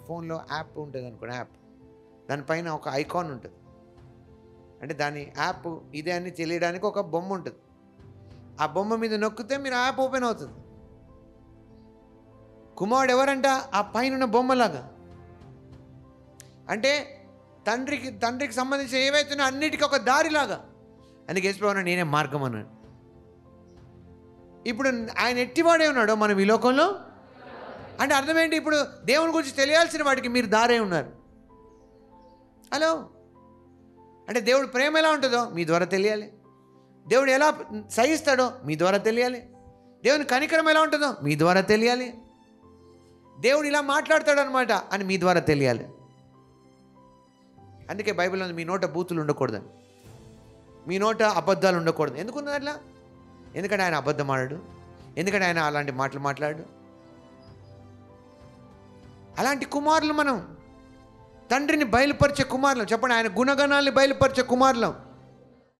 ఫోన్లో యాప్ ఉంటుంది అనుకోండి, యాప్ దానిపైన ఒక ఐకాన్ ఉంటుంది. అంటే దాని యాప్ ఇదే అని తెలియడానికి ఒక బొమ్మ ఉంటుంది. ఆ బొమ్మ మీద నొక్కితే మీరు యాప్ ఓపెన్ అవుతుంది. కుమారుడు ఎవరంట? ఆ పైన బొమ్మలాగా. అంటే తండ్రికి సంబంధించిన ఏవైతున్నాయో అన్నిటికీ ఒక దారిలాగా. అందుకే యేసుప్రభు నేనే మార్గం అన్నాడు. ఇప్పుడు ఆయన ఎట్టివాడే ఉన్నాడో మనం ఈ లోకంలో, అంటే అర్థం ఏంటి? ఇప్పుడు దేవుని గురించి తెలియాల్సిన వాడికి మీరు దారే ఉన్నారు. హలో, అంటే దేవుడు ప్రేమ ఎలా ఉంటుందో మీ ద్వారా తెలియాలి. దేవుడు ఎలా సహిస్తాడో మీ ద్వారా తెలియాలి. దేవుని కనికరం ఎలా ఉంటుందో మీ ద్వారా తెలియాలి. దేవుడు ఇలా మాట్లాడతాడు అనమాట అని మీ ద్వారా తెలియాలి. అందుకే బైబిల్లో మీ నోట బూతులు ఉండకూడదని, మీ నోట అబద్ధాలు ఉండకూడదు. ఎందుకున్నది అట్లా? ఎందుకంటే ఆయన అబద్ధం ఆడాడు, ఎందుకంటే ఆయన అలాంటి మాటలు మాట్లాడు. అలాంటి కుమారులు మనం, తండ్రిని బయలుపరిచే కుమారులం. చెప్పండి, ఆయన గుణగణాన్ని బయలుపరిచే కుమారులం.